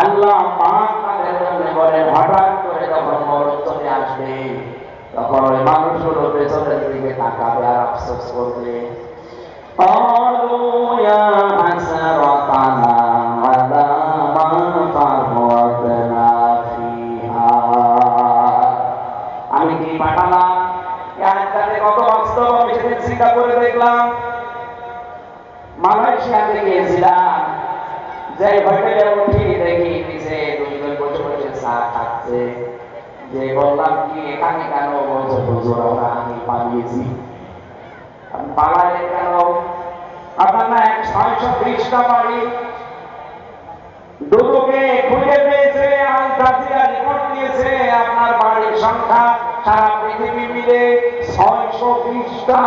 আল্লাহ পাক তাদের জন্য বলেন, হঠাৎ করে যখন মরণ চলে আসবে তখন ওই মানুষগুলো পেছনের দিকে তাকাবে আর আফসোস করবে, قالوا يا حسرتنا على ما فرطنا فيها। আমি কি পাঠালাম আজকে কত বাস্তব আমি সেদিন চিন্তা করে দেখলাম। মালয়েশিয়াতে গিয়েছিলাম, যে হোটেলে উঠি দেখি নিচে দুইজন বসে বসে চা খাচ্ছে। যে বললাম কি এখানে কেন? বলছে হুজুর আমরা আমি পালিয়েছি। পালালে কেন? আপনার না 620টা বাড়ি দুটোকে খুঁজে পেয়েছে, আল জাজিরা রিপোর্ট দিয়েছে আপনার বাড়ির সংখ্যা সারা পৃথিবী মিলে 620টা।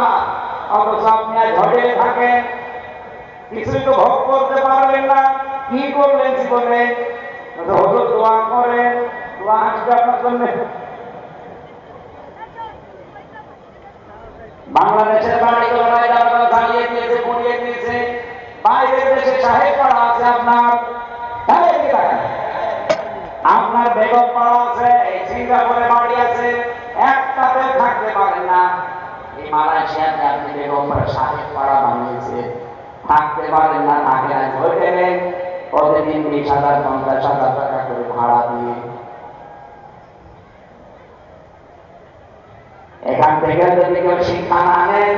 অথচ আপনি আজ হোটেলে থাকেন, কিছুই তো ভোগ করতে পারলেন না। কি করলেন জীবনে? হুজুর দোয়া করেন, দোয়া আসবে আপনার জন্য। বাংলাদেশের বাড়িগুলো জ্বালিয়ে দিয়েছে, পুড়িয়ে দিয়েছে। বাইরের দেশে সাহেব পাড়া আছে আপনার, আপনার বেগম পাড়া আছে, এই সিঙ্গাপুরে বাড়ি আছে, একটাতে থাকতে পারেন না। এই মালয়েশিয়াতে আপনি বেগম পাড়া সাহেব পাড়া বানিয়েছে, থাকতে পারেন না। থাকে না হোটেলে প্রতিদিন 20,000 50,000 টাকা করে ভাড়া দিয়ে। এখান থেকে যদি কেউ শিক্ষা না নেন,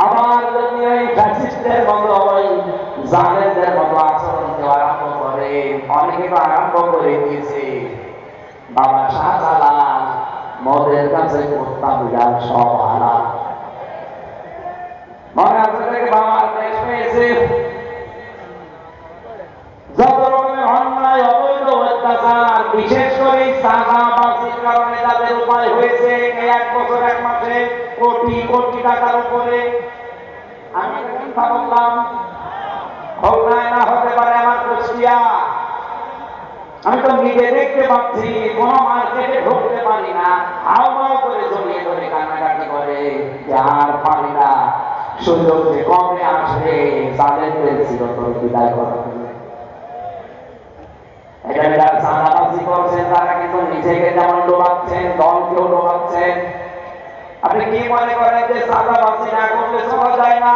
আবার যদি ওই ফ্যাসিস্টদের মতো ওই জালেমদের মতো আচরণ দেওয়া আরম্ভ করে, অনেকে তো আরম্ভ করে দিয়েছে। বাবা শাহজালাল মদের কাছে কুত্তা বিড়াল সব হারা। মনে আছে থেকে বাবার দেশ পেয়েছে, যত রকমের অন্যায় অবৈধ অত্যাচার, বিশেষ করে চাঁদাবাজির কারণে তাদের উপায় হয়েছে 1 বছর 1 মাসে কোটি কোটি টাকার উপরে। আমি কথা বললাম, খুলনায় না হতে পারে আমার কুষ্টিয়া। আমি তো নিজে দেখতে পাচ্ছি, কোন মার্কেটে ঢুকতে পারি না, হাওমাও করে জড়িয়ে ধরে কান্নাকাটি করে যে আর পারি না, সুযোগ যে কমে আসবে তাদের চিরতর বিদায় করা হবে। যারা চাঁদাবাজি করছেন তারা কিন্তু নিজেকে যেমন ডোবাচ্ছেন, দলকেও ডোবাচ্ছেন। আপনি কি মনে করেন যে চাঁদাবাজি না করলে চলা যায় না?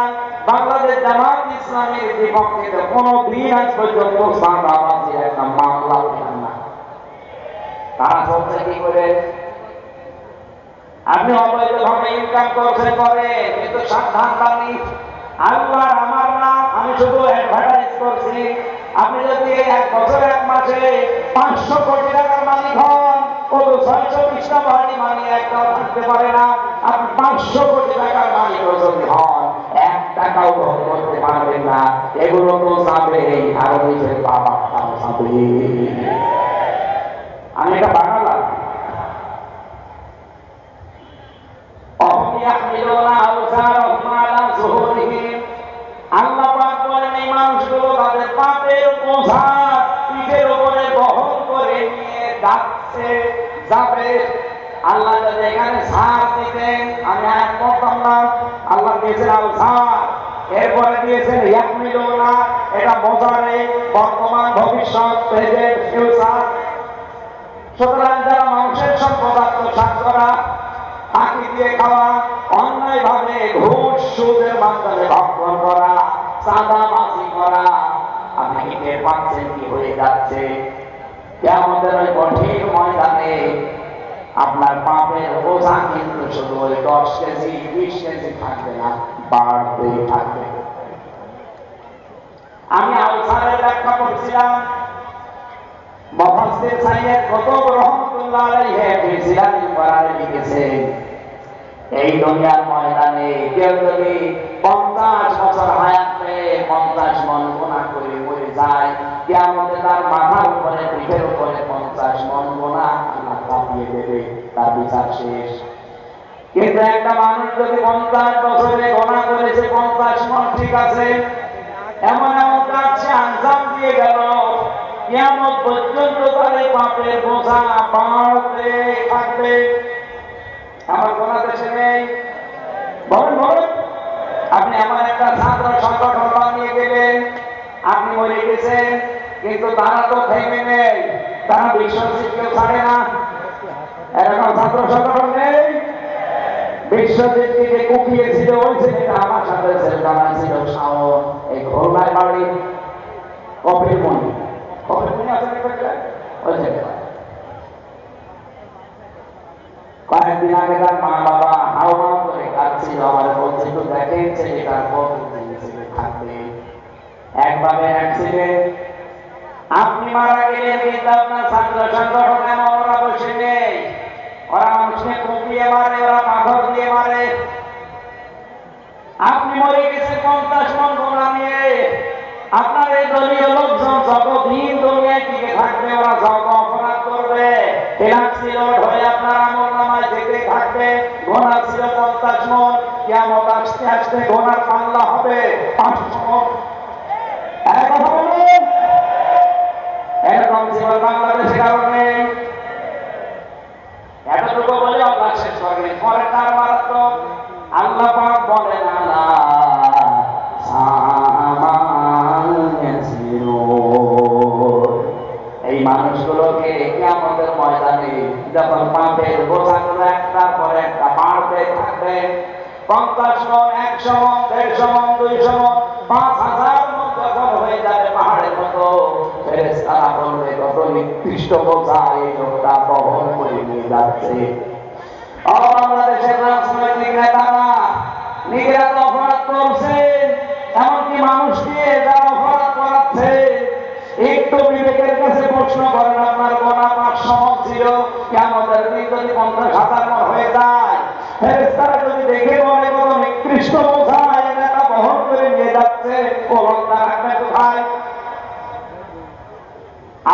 বাংলাদেশ জামাত ইসলামের বিপক্ষে কোনদিন আজ পর্যন্ত চাঁদাবাজির একটা মামলা পেলেন না। তারা চলছে কি করে? আপনি অবৈধভাবে ইনকাম করছেন করেন, কিন্তু সাবধানবাণী আল্লাহ আমার না, আমি শুধু অ্যাডভার্টাইজ করছি। আপনি যদি 1 বছর 1 মাসে 500 কোটি টাকার মালিক হন, কত 620টা বাড়ি মালিক একটাও থাকতে পারে না। আপনি 500 কোটি টাকার মালিক যদি হন, 1 টাকাও ভোগ করতে পারবেন না। এগুলো তো যাবে আর নিজের বাবা যাবে। আমি এটা বাংলা আল্লাহ পাক বলেন এই মানুষগুলো তাদের পাপের বোঝা পিঠের উপরে বহন করে নিয়ে যাচ্ছে যাবে। আল্লাহ যদি এখানে ছাড় দিতেন, আমি আর করতাম না। আল্লাহ দিয়েছেন আল ছাড়, এরপরে দিয়েছেন ইয়াকমিলুনা, এটা বোঝারে বর্তমান ভবিষ্যৎ প্রেজেন্ট ফিউচার। সুতরাং যারা মানুষের সম্পদ আত্মসাৎ করা, ফাঁকি দিয়ে খাওয়া, অন্যায় ভাবে ঘুষ সুদের মাধ্যমে ভক্ষণ করা, চাঁদাবাজি করা, আপনি কি টের পাচ্ছেন কি হয়ে যাচ্ছে? কিয়ামতের ওই কঠিন ময়দানে আপনার পাপের বোঝা কিন্তু শুধু ওই 10 কেজি 20 কেজি থাকবে না, বাড়তেই থাকবে। আমি আলসারের ব্যাখ্যা করছিলাম, মুফাসসির সাইয়্যিদ কুতুব রাহমাতুল্লাহ আলাইহি জিলানী করারে লিখেছেন, এই দুনিয়ার ময়দানে কেউ যদি 50 বছর হায়াত পেয়ে 50 মণ গুনাহ করে মরে যায়, কিয়ামতে তার মাথার উপরে পিঠের উপরে 50 মণ গুনাহ আল্লাহ চাপিয়ে দেবে, তার বিচার শেষ। কিন্তু একটা মানুষ যদি 50 বছরে গুনাহ করেছে 50 মণ, ঠিক আছে, এমন এমন কাজ সে আঞ্জাম দিয়ে গেল, কিয়ামত পর্যন্ত তার এই পাপের বোঝা বাড়তে থাকবে। আমার কোন দেশে নেই, বলুন বলুন। আপনি এমন একটা ছাত্র সংগঠন বানিয়ে গেলেন, আপনি মরে গেছেন, কিন্তু তারা তো থেমে নেই, তারা বিশ্বজিৎকে ছাড়ে না। এরকম ছাত্র সংগঠন নেই? বিশ্বজিৎকে কুপিয়েছিল ওই ছেলেটা আমার সাথে ছেলেটা ছিল শাওন, এই খুলনায় বাড়ি, কপিলমণি। কপিলমণি আছে ওই ছেলেটা। কয়েকদিন আগে তার মা বাবা হাওমাও করে কাঁদছিল, আমার বলছে একটু দেখেন ছেলেটার কতদিন ছেলে থাকবে। একভাবে অ্যাক্সিডেন্ট, আপনি মারা গেলেন কিন্তু আপনার ছাত্র সংগঠন এমন ওরা বসে নেই, ওরা মানুষকে কুপিয়ে মারে, ওরা পাথর দিয়ে মারে। আপনি মরে গেছে 50 মন গোনা নিয়ে, আপনার এই দলীয় লোকজন যতদিন দুনিয়ায় টিকে থাকবে ওরা যত অপরাধ করবে, ফ্যাক্সিলোড হয়ে আপনার আমল নামায় যেতে থাকবে। গোনা ছিল 50 মন, কিয়ামত আসতে আসতে গোনার পাল্লা হবে 500 মন। কথা বলুন, এরকম জীবন বাংলাদেশে কারণে এতটুকু বলে আল্লাহ শেষ করবে। পরে তার মারাত্মক আল্লাহ পাক বলেন এই মানুষগুলোকে কিয়ামতের ময়দানে যখন পাপের বোঝাগুলো একটার পর একটা বাড়তে থাকবে, 50 মন, 100 মন, 150 মন, 200 মন, 5000 মন যখন হয়ে যাবে পাহাড়ের মতো, ফেরেশতারা বলবে কত নিকৃষ্ট বোঝা এই লোকটা বহন করে নিয়ে যাচ্ছে। বাংলাদেশের রাজনৈতিক নেতারা নিজেরা তো অপরাধ করছে, এমনকি মানুষ দিয়ে যারা অপরাধ করাচ্ছে, একটু বিবেকের কাছে প্রশ্ন করেন, আপনার গোনা 500 মন ছিল, কিয়ামতের দিন যদি 50,000 মন হয়ে যায়, ফেরেশতারা যদি দেখে বলে কত নিকৃষ্ট বোঝা এই নেতা বহন করে নিয়ে যাচ্ছে, ও লোকটা রাখবে কোথায়?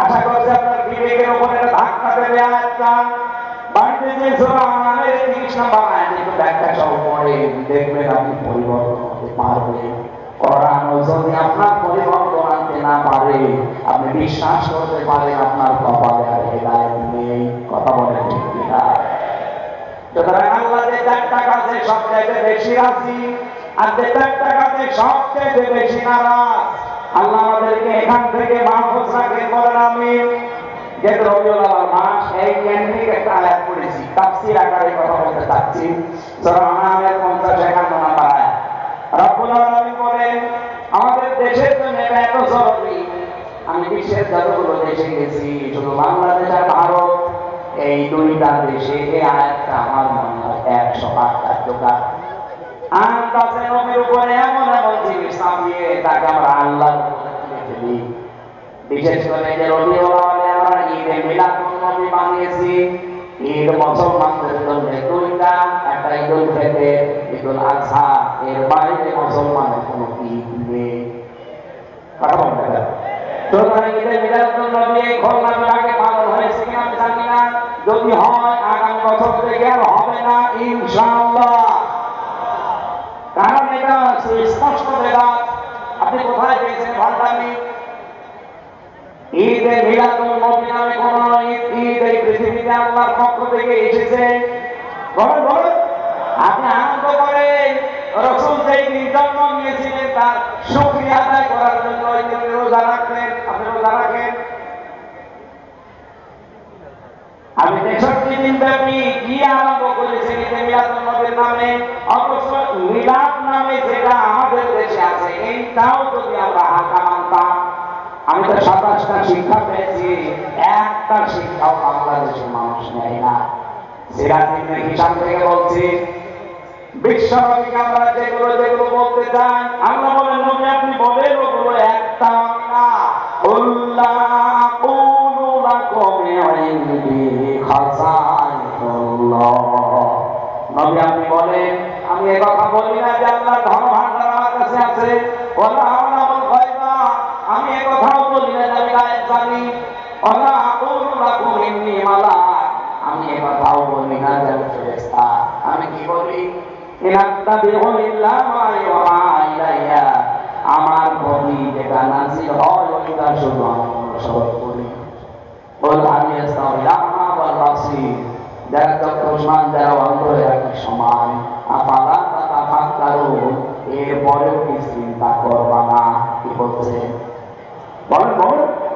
আশা করছি আপনার বিবেকের উপর একটা ধাক্কা দেবে। আয়াতটা বাড়িতে যে সূরা আনামের 30 নম্বর আয়াত, একটু ব্যাখ্যা সহ পড়ে দেখবেন আপনি পরিবর্তন হতে পারবেন। কোরআন যদি আপনার পরিবর্তন আনতে না পারে, আপনি বিশ্বাস করতে পারেন আপনার কপালে আর হেদায়েত নেই। কথা বলেন ঠিক কিনা? সুতরাং আল্লাহ যে 4টা কাজে সবচেয়ে বেশি রাজি, আর যে 4টা কাজে সবচেয়ে বেশি নারাজ, আল্লাহ আমাদেরকে এখান থেকে মাহফুজ রাখেন, বলেন আমিন। যেহেতু রবিউল আউয়াল মাস, এই কেন্দ্রিক একটা আয়াত পড়েছি, তাফসীর আকারে কথা বলতে চাচ্ছি। সূরা আনামের 50-51 নম্বর আয়াত। রব্বুল আলামিন বলেন আমাদের দেশের জন্য এটা এত জরুরি, আমি বিশ্বের যতগুলো দেশে গেছি, শুধু বাংলাদেশ আর ভারত, এই 2টা দেশে এই আয়াতটা আমার মনে হয় 100 কার্যকর। আন্দাজে নবীর উপরে এমন এমন জিনিস নামিয়ে তাকে আমরা আল্লাহর উপরে তুলে ফেলি। বিশেষ করে যে রবিউল আউয়ালে আমরা ঈদে মিলাদুন নবী বানিয়েছি, ঈদ মুসলমানদের জন্য 2টা, একটা ঈদুল ফিতর, ঈদুল আযহা, এর বাইরে মুসলমানের কোনো ঈদ নেই। কথা বলতে হবে। সুতরাং ঈদে মিলাদুন নবী এই খুলনার আগে পালন হয়েছে কিনা আমি জানি না, যদি হয় আগামী বছর থেকে আর হবে না ইনশাআল্লাহ। কারণ এটা স্পষ্ট বেদাত। আপনি কোথায় পেয়েছেন ভান্ডামি? ঈদে মিলাদুন নবী নামে কোন ঈদ এই পৃথিবীতে আল্লাহর পক্ষ থেকে এসেছে? বলেন বলেন। আপনি আনন্দ করেন, রাসূল যেই দিন জন্ম নিয়েছিলেন তার শুকরিয়া আদায় করার জন্য ওই দিন রোজা রাখলেন। আপনি রোজা রাখেন? আমি 63 দিন ব্যাপী কি আরম্ভ করেছি ঈদে মিলাদুন নবীর নামে, অথচ মিলাদ নামে যেটা আমাদের দেশে আছে এইটাও যদি আমরা হালকা মানতাম। আমি তো 27টা শিক্ষা পেয়েছি, একটা শিক্ষাও বাংলাদেশের মানুষ নেয় না। সিরাজুল হিসাব থেকে বলছি, বিশ্বনবীকে আমরা যেগুলো যেগুলো বলতে চাই, আল্লাহ বলেন নবী আপনি বলেন ওগুলো একটা না। আল্লাহ আকুলু লাকুম ইনদি খাযাইনুল্লাহ, নবী আপনি বলেন আমি এই কথা বলি না যে আল্লাহর ধন ভান্ডার আমার কাছে আছে, ওয়ালা আলামুল গায়বা, আমি এই কথাও বলি না যে আমি গায়েব জানি, ওয়ালা আকুলু লাকুম ইন্নী মালাক, আমি এই কথাও বলি না যে আমি ফেরেশতা। আমি কি বলি? ইনাত্তাবিউ ইল্লা মা ইউহা ইলাইয়া, আমার প্রতি যেটা নাযিল হয় ওইটা শুধু আমি অনুসরণ করি। বল আমি আস্তাগফিরুল্লাহ ওয়াল বাসীর, যারা চক্ষুষ্মান যারা অন্ধ একই সমান। আফালা তাতাফাক্কারুন, এরপরেও কি চিন্তা করবা না? কি বলছে বলেন বলেন।